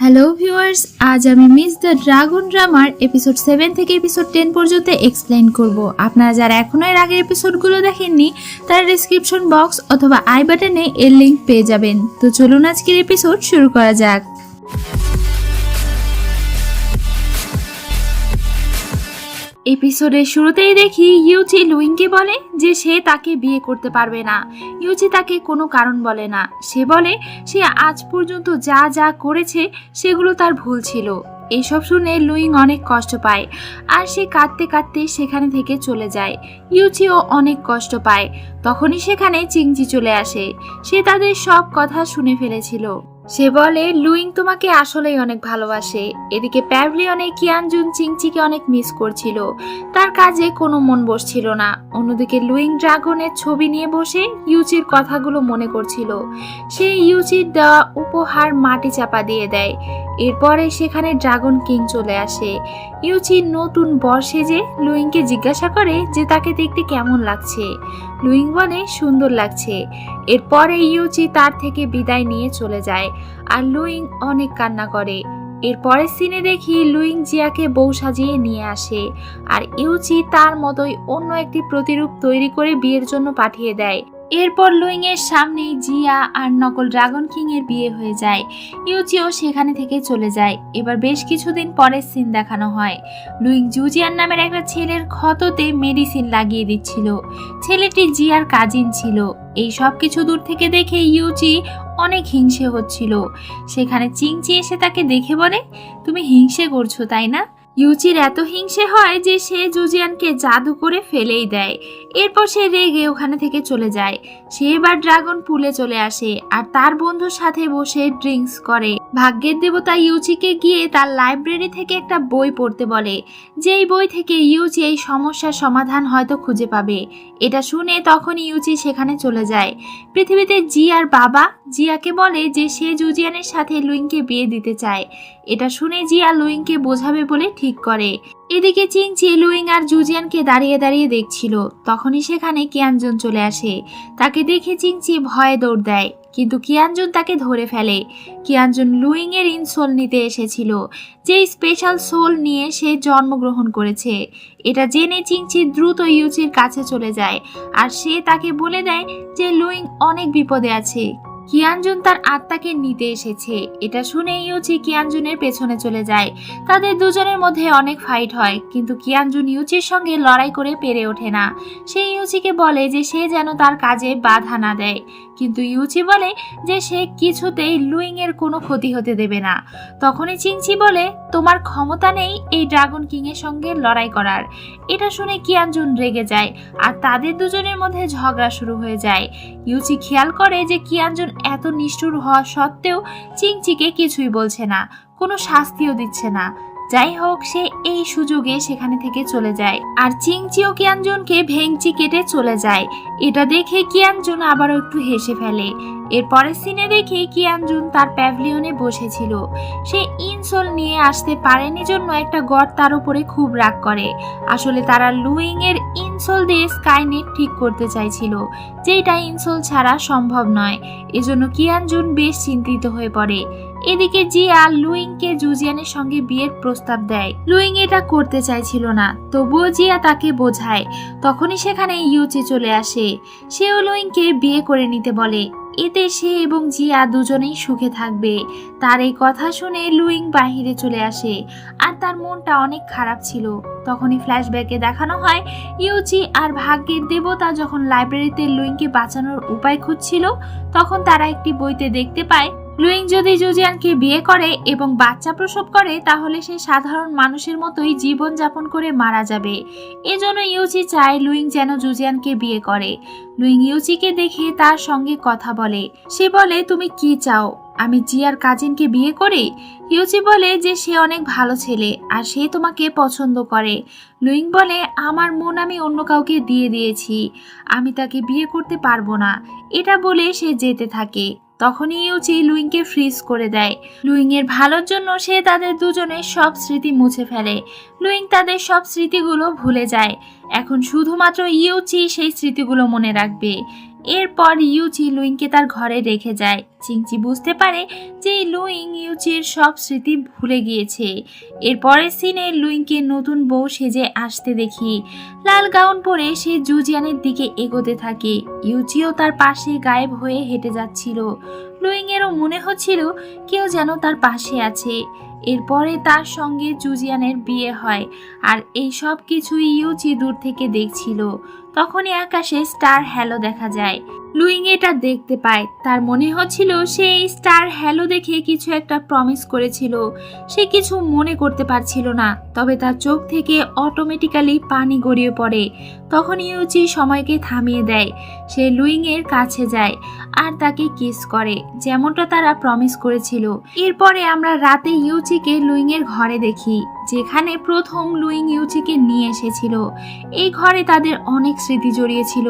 Hello viewers, আজ আমি miss the dragon drummer episode 7 থেকে এপিসোড 10 পর্যন্ত এক্সপ্লেইন করব। আপনারা যারা এখনো এর আগের এপিসোডগুলো দেখেননি তারা ডেসক্রিপশন বক্স অথবা আই বাটনে এর লিংক পেয়ে যাবেন। তো চলুন আজকের এপিসোড শুরু করা যাক। এপিসোডের শুরুতেই দেখি ইউচি লুইংকে বলে যে সে তাকে বিয়ে করতে পারবে না। ইউচি তাকে কোনো কারণ বলে না। সে বলে সে আজ পর্যন্ত যা যা করেছে সেগুলো তার ভুল ছিল। এইসব শুনে লুইং অনেক কষ্ট পায় আর সে কাঁদতে কাঁদতে সেখানে থেকে চলে যায়। ইউচিও অনেক কষ্ট পায়। তখনই সেখানে চিংচি চলে আসে। সে তাদের সব কথা শুনে ফেলেছিল। সে বলে লুইং তোমাকে আসলেই অনেক ভালোবাসে। এদিকে প্যাভিলিয়নে কিয়ানজুন চিংচিকে অনেক মিস করছিল। তার কাজে কোনো মন বসছিল না। অন্যদিকে লুইং ড্রাগনের ছবি নিয়ে বসে ইউচির কথাগুলো মনে করছিল। সে ইউচির দেওয়া উপহার মাটি চাপা দিয়ে দেয়। এরপরে সেখানে ড্রাগন কিং চলে আসে। ইউচি নতুন বর সেজে লুইংকে জিজ্ঞাসা করে যে তাকে দেখতে কেমন লাগছে। লুইং বলে সুন্দর লাগছে। এরপরে ইউচি তার থেকে বিদায় নিয়ে চলে যায় আর লুইং অনেক কান্না করে। এরপরের সিনে দেখি লুইং জিয়াকে বউ সাজিয়ে নিয়ে আসে আর ইউচি তার মতোই অন্য একটি প্রতিরূপ তৈরি করে বিয়ের জন্য পাঠিয়ে দেয়। এরপর লুইং এর সামনে জিয়া আর নকল ড্রাগন কিং এর বিয়ে হয়ে যায়। ইউচিও সেখানে থেকে চলে যায়। এবার বেশ কিছুদিন পরের সিন দেখানো হয়। লুইং জুজিয়ান নামের একটা ছেলের ক্ষততে মেডিসিন লাগিয়ে দিচ্ছিল। ছেলেটি জিয়ার কাজিন ছিল। এই সব কিছু দূর থেকে দেখে ইউচি অনেক হিংসে হচ্ছিল। সেখানে চিংচি এসে তাকে দেখে বলে, তুমি হিংসে করছো তাই না? ইউচির এত হিংসে হয় যে সে জুজিয়ানকে জাদু করে ফেলেই দেয়। এরপর সে রেগে ওখানে থেকে চলে যায়। সে এবার ড্রাগন পুলে চলে আসে আর তার বন্ধুর সাথে বসে ড্রিঙ্কস করে। ভাগ্যের দেবতা ইউচিকে গিয়ে তার লাইব্রেরি থেকে একটা বই পড়তে বলে, যেই বই থেকে ইউচি এই সমস্যার সমাধান হয়তো খুঁজে পাবে। এটা শুনে তখন ইউচি সেখানে চলে যায়। পৃথিবীতে জিয়ার বাবা জিয়াকে বলে যে সে জুজিয়ানের সাথে লুইংকে বিয়ে দিতে চায়। এটা শুনে জিয়া লুইংকে বোঝাবে বলে ঠিক করে। এদিকে চিংচি লুইং আর জুজিয়ানকে দাঁড়িয়ে দাঁড়িয়ে দেখছিল। তখনই সেখানে কিয়ানজুন চলে আসে। তাকে দেখে চিংচি ভয়ে দৌড় দেয়, কিন্তু কিয়ানজুন তাকে ধরে ফেলে। কিয়ানজুন লুইং এর ইনসোল নিতে এসেছিল, যে স্পেশাল সোল নিয়ে সে জন্মগ্রহণ করেছে। এটা জেনে চিংচি দ্রুত ইউচির কাছে চলে যায় আর সে তাকে বলে দেয় যে লুইং অনেক বিপদে আছে। কিয়ানজুন তার আত্মাকে নিতে এসেছে। এটা শুনে ইউচি কিয়ানজুনের পেছনে চলে যায়। তাদের দুজনের মধ্যে অনেক ফাইট হয়, কিন্তু কিয়ানজুন ইউচির সঙ্গে লড়াই করে পেরে ওঠে না। সে ইউচিকে বলে যে সে যেন তার কাজে বাধা না দেয়, কিন্তু ইউচি বলে যে সে কিছুতেই লুইং এর কোনো ক্ষতি হতে দেবে না। তখনই চিংচি বলে, তোমার ক্ষমতা নেই এই ড্রাগন কিং এর সঙ্গে লড়াই করার। এটা শুনে কিয়ানজুন রেগে যায় আর তাদের দুজনের মধ্যে ঝগড়া শুরু হয়ে যায়। ইউচি খেয়াল করে যে কিয়ানজুন এত নিষ্ঠুর হওয়া সত্ত্বেও চিংচিকে কিছুই বলছে না, কোনো শাস্তিও দিচ্ছে না। যাই হোক, সে এই সুযোগে সেখানে থেকে চলে যায় আর চিংচিও কিয়ানজুনকে ভেঙচি কেটে চলে যায়। এটা দেখে কিয়ানজুন আবারও একটু হেসে ফেলে। এরপরের সিনে দেখে কিয়ানজুন তার প্যাভিলিয়নে বসেছিল। সে ইনসোল নিয়ে আসতে পারেনি জন্য একটা গড তার উপরে খুব রাগ করে। আসলে তারা লুইং এর ইনসোল দিয়ে স্কাইনেট ঠিক করতে চাইছিল, যেটা ইনসোল ছাড়া সম্ভব নয়। এজন্য কিয়ানজুন বেশ চিন্তিত হয়ে পড়ে। এদিকে জিয়া লুইংকে জুজিয়ানের সঙ্গে বিয়ের প্রস্তাব দেয়। লুইং এটা করতে চাইছিল না, তবুও জিয়া তাকে বোঝায়। তখনই সেখানে ইউচি চলে আসে। সেও লুইংকে বিয়ে করে নিতে বলে। এতে সে এবং জিয়া দুজনেই সুখে থাকবে। তার এই কথা শুনে লুইং বাহিরে চলে আসে আর তার মনটা অনেক খারাপ ছিল। তখনই ফ্ল্যাশব্যাকে দেখানো হয় ইউচি আর ভাগ্যের দেবতা যখন লাইব্রেরিতে লুইংকে বাঁচানোর উপায় খুঁজছিল, তখন তারা একটি বইতে দেখতে পায় লুইং যদি জুজিয়ানকে বিয়ে করে এবং বাচ্চা প্রসব করে তাহলে সে সাধারণ মানুষের মতোই জীবন যাপন করে মারা যাবে। এজন্য ইউচি চায় লুইং যেন জুজিয়ানকে বিয়ে করে। লুইং ইউচিকে দেখে তার সঙ্গে কথা বলে। সে বলে, তুমি কি চাও, আমি জিয়ার কাজিনকে বিয়ে করি? ইউচি বলে যে সে অনেক ভালো ছেলে আর সে তোমাকে পছন্দ করে। লুইং বলে, আমার মন আমি অন্য কাউকে দিয়ে দিয়েছি, আমি তাকে বিয়ে করতে পারবো না। এটা বলে সে যেতে থাকে। তখনই ইউচি লুইংকে ফ্রিজ করে দেয়। লুইং এর ভালোর জন্য সে তাদের দুজনের সব স্মৃতি মুছে ফেলে। লুইং তাদের সব স্মৃতিগুলো ভুলে যায়। এখন শুধুমাত্র ইউচি সেই স্মৃতিগুলো মনে রাখবে। এরপর ইউচি লুইংকে তার ঘরে রেখে যায়। চিংচি বুঝতে পারে যে লুইং ইউচির সব স্মৃতি ভুলে গিয়েছে। এরপরের সিনে লুইংকে নতুন বউ সেজে আসতে দেখি। লাল গাউন পরে সে জুজিয়ানের দিকে এগোতে থাকে। ইউচিও তার পাশে গায়েব হয়ে হেঁটে যাচ্ছিল। লুইং এরও মনে হচ্ছিল কেউ যেন তার পাশে আছে। এরপরে তার সঙ্গে জুজিয়ানের বিয়ে হয়, আর এই সব কিছুই ইউচি দূর থেকে দেখছিল। তখনই আকাশে স্টার হ্যালো দেখা যায়। লুইং এটা দেখতে পায়। তার মনে হচ্ছিল সে এই স্টার হ্যালো দেখে কিছু একটা প্রমিস করেছিল। সে কিছু মনে করতে পারছিল না, তবে তার চোখ থেকে অটোমেটিক্যালি পানি গড়িয়ে পড়ে। তখন ইউচি সময়কে থামিয়ে দেয়। সে লুইং এর কাছে যায় আর তাকে কিস করে, যেমনটা তারা প্রমিস করেছিল। এরপরে আমরা রাতে ইউচিকে লুইং এর ঘরে দেখি, যেখানে প্রথম লুইং ইউচিকে নিয়ে এসেছিল। এই ঘরে তাদের অনেক স্মৃতি জড়িয়েছিল।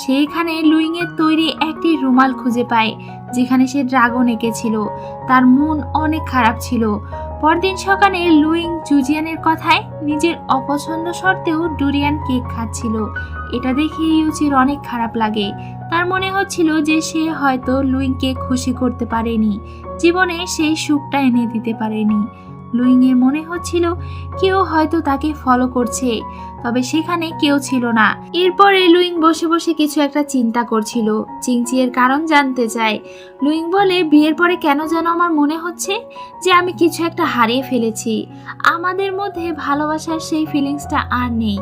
সেইখানে লুইং এর তৈরি একটি রুমাল খুঁজে পায়, যেখানে সে ড্রাগন এঁকেছিল। তার মন অনেক খারাপ ছিল। পরদিন সকালে লুইং জুজিয়ানের কথায় নিজের অপছন্দ সত্ত্বেও ডুরিয়ান কেক খাচ্ছিল। এটা দেখে ইউচির অনেক খারাপ লাগে। তার মনে হচ্ছিল যে সে হয়তো লুইংকে খুশি করতে পারেনি, জীবনে সেই সুখটা এনে দিতে পারেনি। লুইং এর মনে হচ্ছিল কেউ হয়তো তাকে ফলো করছে, তবে সেখানে কেউ ছিল না। এরপরে লুইং বসে বসে কিছু একটা চিন্তা করছিল। চিংচি এর কারণ জানতে চায়। লুইং বলে, বিয়ের পরে কেন যেন আমার মনে হচ্ছে যে আমি কিছু একটা হারিয়ে ফেলেছি। আমাদের মধ্যে ভালোবাসার সেই ফিলিংসটা আর নেই।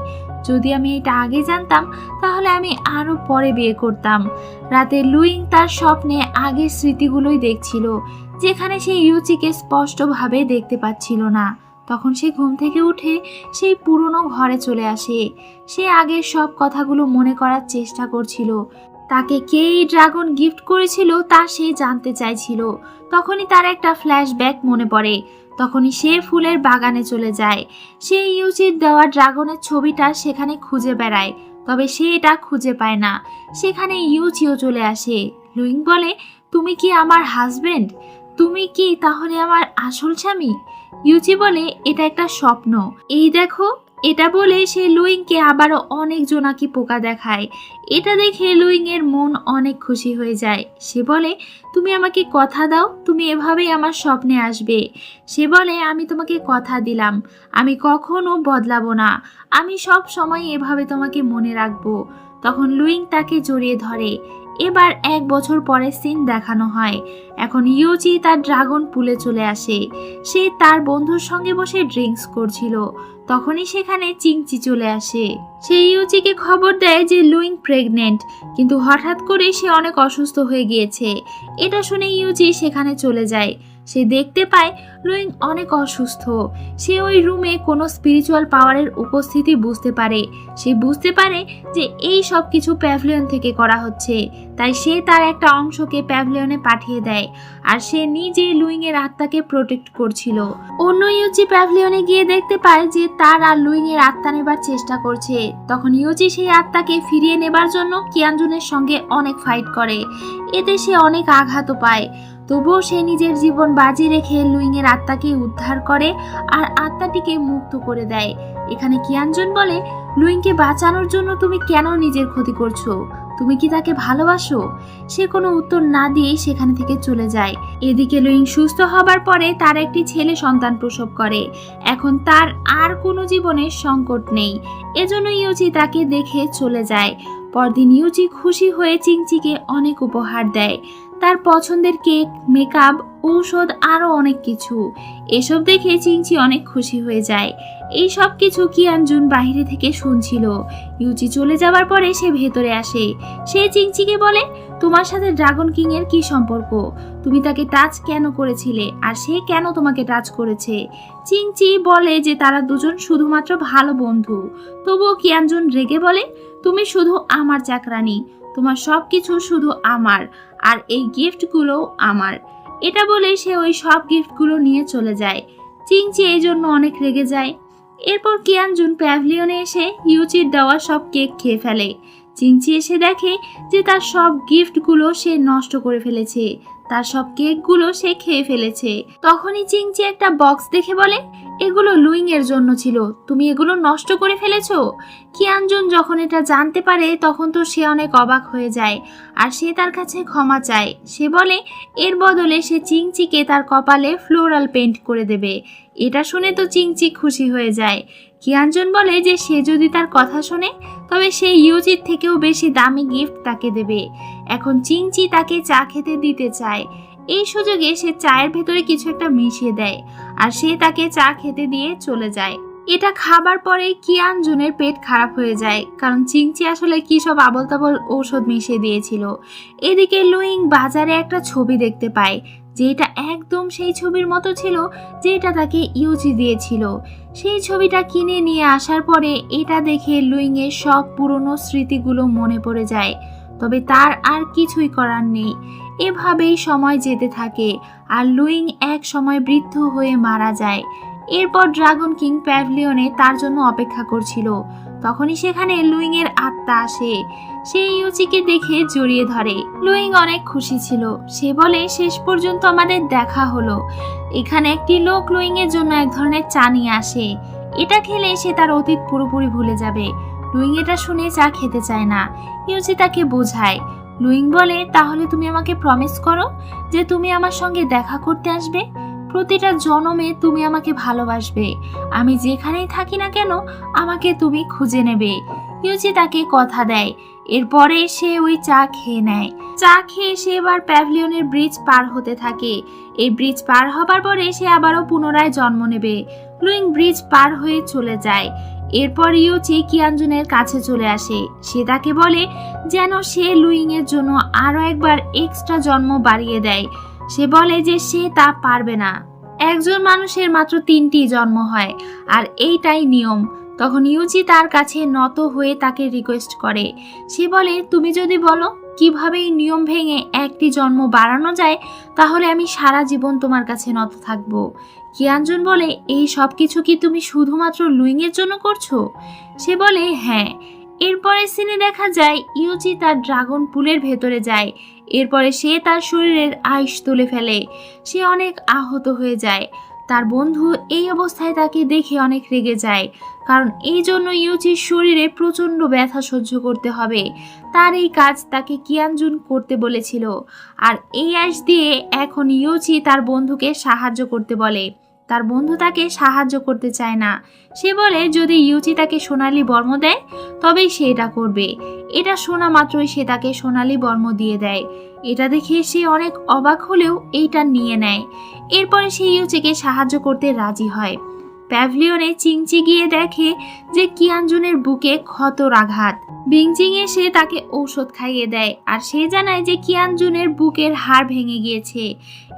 যদি আমি এটা আগে জানতাম তাহলে আমি আরো পরে বিয়ে করতাম। রাতে লুইং তার স্বপ্নে আগের স্মৃতিগুলোই দেখছিল, যেখানে সে ইউচিকে স্পষ্টভাবে দেখতে পাচ্ছিল না। তখন সে ঘুম থেকে উঠে সেই পুরনো ঘরে চলে আসে। সে আগের সব কথাগুলো মনে করার চেষ্টা করছিল। তাকে কে এই ড্রাগন গিফট করেছিল তা সে জানতে চাইছিল। তখনই তার একটা ফ্ল্যাশব্যাক মনে পড়ে। তখনই সে ফুলের বাগানে চলে যায়। সে ইউচির দেওয়া ড্রাগনের ছবিটা সেখানে খুঁজে বেড়ায়, তবে সে এটা খুঁজে পায় না। সেখানে ইউচিও চলে আসে। লুইং বলে, তুমি কি আমার হাজবেন্ড? তুমি কি তাহলে আমার আসল স্বামী? ইউচি বলে, এটা একটা স্বপ্ন, এই দেখো। এটা বলে সে লুইংকে আবারও অনেক জোনাকি পোকা দেখায়। এটা দেখে লুইং এর মন অনেক খুশি হয়ে যায়। সে বলে, তুমি আমাকে কথা দাও, তুমি এভাবেই আমার স্বপ্নে আসবে। সে বলে, আমি তোমাকে কথা দিলাম, আমি কখনো বদলাবো না। আমি সব সময় এভাবে তোমাকে মনে রাখবো। তখন লুইং তাকে জড়িয়ে ধরে। এবার 1 বছর পরের সিন দেখানো হয়। এখন ইউচি তার ড্রাগন পুলে চলে আসে। সে তার বন্ধুর সঙ্গে বসে ড্রিঙ্কস করছিল। তখনই সেখানে চিংচি চলে আসে। সে ইউচিকে খবর দেয় যে লুইং প্রেগনেন্ট, কিন্তু হঠাৎ করে সে অনেক অসুস্থ হয়ে গিয়েছে। এটা শুনে ইউচি সেখানে চলে যায়। সে দেখতে পায় লুইং অনেক অসুস্থ। সে ওই রুমে কোনো স্পিরিচুয়াল পাওয়ারের উপস্থিতি বুঝতে পারে। সে বুঝতে পারে যে এই সব কিছু প্যাভিলিয়ন থেকে করা হচ্ছে। তাই সে তার একটা অংশকে প্যাভিলিয়নে পাঠিয়ে দেয়, আর সে নিজে লুইং এর আত্মাকে প্রোটেক্ট করছিল। অন্য ইউচি প্যাভিলিয়নে গিয়ে দেখতে পায় যে তার আর লুইং এর আত্মা নেবার চেষ্টা করছে। তখন ইউচি সেই আত্মাকে ফিরিয়ে নেবার জন্য কিয়ানজুনের সঙ্গে অনেক ফাইট করে। এতে সে অনেক আঘাতও পায়। তবুও সে নিজের জীবন বাজি রেখে লুইং এর আত্মাকে উদ্ধার করে আর আত্মাটিকে মুক্ত করে দেয়। এখানে কিয়ানজুন বলে, লুইংকে বাঁচানোর জন্য তুমি কেন নিজের ক্ষতি করছো? তুমি কি তাকে ভালোবাসো? সে কোনো উত্তর না দিয়ে সেখানে থেকে চলে যায়। এদিকে লুইং সুস্থ হবার পরে তার একটি ছেলে সন্তান প্রসব করে। এখন তার আর কোনো জীবনের সংকট নেই। এজন্য ইউচি তাকে দেখে চলে যায়। পরদিন ইউচি খুশি হয়ে চিংচিকে অনেক উপহার দেয়, তার পছন্দের কেক, মেকআপ, ঔষধ, আরো অনেক কিছু। এসব দেখে চিংচি অনেক খুশি হয়ে যায়। এই সব কিছু কিয়ানজুন বাইরে থেকে শুনছিল। ইউচি চলে যাবার পরে সে ভেতরে আসে। সে চিংচিকে বলে, তোমার সাথে ড্রাগন কিং এর কি সম্পর্ক? তুমি তাকে টাচ কেন করেছিলে, আর সে কেন তোমাকে টাচ করেছে? চিংচি বলে যে তারা দুজন শুধুমাত্র ভালো বন্ধু। তবুও কিয়ানজুন রেগে বলে, তুমি শুধু আমার চাকরানি, তোমার সবকিছু শুধু আমার, আর এই গিফটগুলোও আমার। এটা বলে সে ওই সব গিফটগুলো নিয়ে চলে যায়। চিংচি এই জন্য অনেক রেগে যায়। এরপর কিয়ানজুন প্যাভিলিয়নে এসে ইউচির দেওয়া সব কেক খেয়ে ফেলে। চিংচি এসে দেখে যে তার সব গিফটগুলো সে নষ্ট করে ফেলেছে। তার সব কেকগুলো সে খেয়ে ফেলেছে। তখনই চিংচি একটা বক্স দেখে বলে, এগুলো লুইং এর জন্য ছিল, তুমি এগুলো নষ্ট করে ফেলেছো। কিয়ানজুন যখন এটা জানতে পারে তখন তো সে অনেক অবাক হয়ে যায় আর সে তার কাছে ক্ষমা চায়। সে বলে এর বদলে সে চিংচিকে তার কপালে ফ্লোরাল পেইন্ট করে দেবে। এটা শুনে তো চিংচি খুশি হয়ে যায়। কিয়ানজুন বলে যে সে যদি তার কথা শোনে তবে সে ইউজির থেকেও বেশি দামি গিফট তাকে দেবে। এখন চিংচি তাকে চা খেতে দিতে চায়। এই সুযোগে সে চায়ের ভেতরে কিছু একটা মিশিয়ে দেয় আর সে তাকে চা খেতে দিয়ে চলে যায়। এটা খাবার পরে কিয়ানজুনের পেট খারাপ হয়ে যায়, কারণ চিংচি আসলে কি সব আবল তাবল ঔষধ মিশিয়ে দিয়েছিল। এদিকে লুইং বাজারে একটা ছবি দেখতে পায় যেটা একদম সেই ছবির মতো ছিল যেটা তাকে ইউজি দিয়েছিল। সেই ছবিটা কিনে নিয়ে আসার পরে এটা দেখে লুইং এর সব পুরনো স্মৃতিগুলো মনে পড়ে যায়। তবে তার আর কিছুই করার নেই। এভাবেই সময় যেতে থাকে আর লুইং এক সময় বৃদ্ধ হয়ে মারা যায়। এরপর ড্রাগন কিং প্যাভিলিয়নে তার জন্য অপেক্ষা করছিল। তখনই সেখানে লুইং এর আত্মা আসে। সে ইউচিকে দেখে জড়িয়ে ধরে। লুইং অনেক খুশি ছিল। সে বলে শেষ পর্যন্ত আমাদের দেখা হলো। এখানে একটি লোক লুইং এর জন্য এক ধরনের চা নিয়ে আসে। এটা খেলে সে তার অতীত পুরোপুরি ভুলে যাবে। লুইং এটা শুনে চা খেতে চায় না। ইউচি তাকে বোঝায়। লুইং বলে তাহলে তুমি আমাকে প্রমিস করো যে তুমি আমার সঙ্গে দেখা করতে আসবে। প্রতিটা জনমে তুমি আমাকে ভালোবাসবে। আমি যেখানেই থাকি না কেন আমাকে তুমি খুঁজে নেবে। ইউচি তাকে কথা দেয়। এরপরে সে ওই চা খেয়ে নেয়। চা খেয়ে সে এবার প্যাভিলিয়নের ব্রিজ পার হতে থাকে। এই ব্রিজ পার হবার পরে সে আবারও পুনরায় জন্ম নেবে। লুইং ব্রিজ পার হয়ে চলে যায়। এরপর ইউচি কিয়ানজুনের কাছে চলে আসে। সে তাকে বলে যেন সে লুইং এর জন্য আরো একবার এক্সট্রা জন্ম বাড়িয়ে দেয়। সে বলে যে সে তা পারবে না। একজন মানুষের মাত্র 3টি জন্ম হয় আর এইটাই নিয়ম। তখন ইউচি তার কাছে নত হয়ে তাকে রিকোয়েস্ট করে। সে বলে তুমি যদি বলো কিভাবে এই নিয়ম ভেঙে একটি জন্ম বাড়ানো যায় তাহলে আমি সারা জীবন তোমার কাছে নত থাকবো। কিয়ানজুন বলে এই সব কিছু কি তুমি শুধুমাত্র লুইং এর জন্য করছো? সে বলে হ্যাঁ। এরপরে সিনে দেখা যায় ইউচি তার ড্রাগন পুলের ভেতরে যায়। এরপরে সে তার শরীরের আইস তুলে ফেলে। সে অনেক আহত হয়ে যায়। তার বন্ধু এই অবস্থায় তাকে দেখে অনেক রেগে যায়, কারণ এই জন্য ইউচির শরীরে প্রচন্ড ব্যথা সহ্য করতে হবে। তার এই কাজ তাকে কিয়ানজুন করতে বলেছিল। আর এই আইস দিয়ে এখন ইউচি তার বন্ধুকে সাহায্য করতে বলে। তার বন্ধু তাকে সাহায্য করতে চায় না। সে বলে যদি ইউচি তাকে সোনালী বর্ম দেয় তবেই সে এটা করবে। এটা শোনা মাত্রই সে তাকে সোনালী বর্ম দিয়ে দেয়। এটা দেখে সে অনেক অবাক হলেও এইটা নিয়ে নেয়। এরপরে সে ইউচিকে সাহায্য করতে রাজি হয়। প্যাভিলিয়নে চিংচি গিয়ে দেখে যে কিয়ানজুনের বুকে ক্ষতর আঘাত। বিংচিং এসে তাকে ঔষধ খাইয়ে দেয় আর সে জানায় যে কিয়ানজুনের বুকের হাড় ভেঙে গিয়েছে।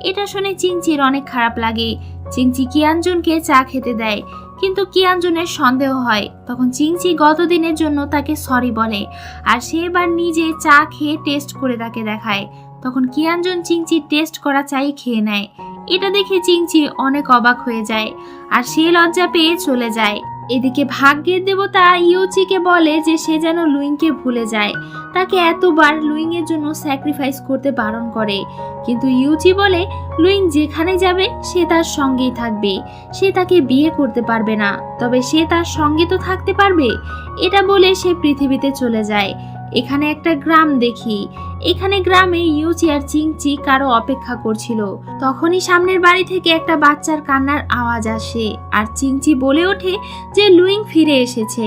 এটা শুনে চিংচির অনেক খারাপ লাগে। চিংচি কিয়ানজুনকে চা খেতে দেয়, কিন্তু কিয়ানজুনের সন্দেহ হয়। তখন চিংচি গত দিনের জন্য তাকে সরি বলে আর সে এবার নিজে চা খেয়ে টেস্ট করে তাকে দেখায়। তখন কিয়ানজুন চিংচি টেস্ট করা চাই খেয়ে নেয়। এটা দেখে চিংচি অনেক অবাক হয়ে যায় আর সে লজ্জা পেয়ে চলে যায়। এদিকে ভাগ্যের দেবতা ইউচিকে বলে যে সে যেন লুইংকে ভুলে যায়। তাকে এতবার লুইং এর জন্য স্যাক্রিফাইস করতে বারণ করে, কিন্তু ইউচি বলে লুইং যেখানে যাবে সে তার সঙ্গেই থাকবে। সে তাকে বিয়ে করতে পারবে না, তবে সে তার সঙ্গে তো থাকতে পারবে। এটা বলে সে পৃথিবীতে চলে যায়। এখানে একটা গ্রাম দেখি। এখানে গ্রামে ইউচি আর চিংচি কারো অপেক্ষা করছিল। তখনই সামনের বাড়ি থেকে একটা বাচ্চার কান্নার আওয়াজ আসে আর চিংচি বলে ওঠে যে লুইং ফিরে এসেছে,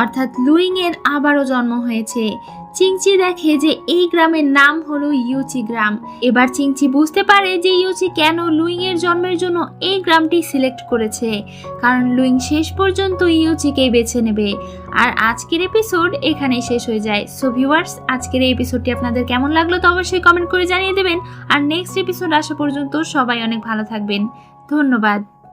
অর্থাৎ লুইং এর আবারও জন্ম হয়েছে। চিংচি দেখে যে এই গ্রামের নাম হলো ইউচি গ্রাম। এবার চিংচি বুঝতে পারে যে ইউচি কেন লুইং এর জন্মের জন্য এই গ্রামটি সিলেক্ট করেছে, কারণ লুইং শেষ পর্যন্ত ইউচিকেই বেছে নেবে। আর আজকের এপিসোড এখানেই শেষ হয়ে যায়। সো ভিউয়ার্স, আজকের এই এপিসোডটি আপনাদের কেমন লাগলো তো অবশ্যই কমেন্ট করে জানিয়ে দেবেন। আর নেক্সট এপিসোড আসা পর্যন্ত সবাই অনেক ভালো থাকবেন। ধন্যবাদ।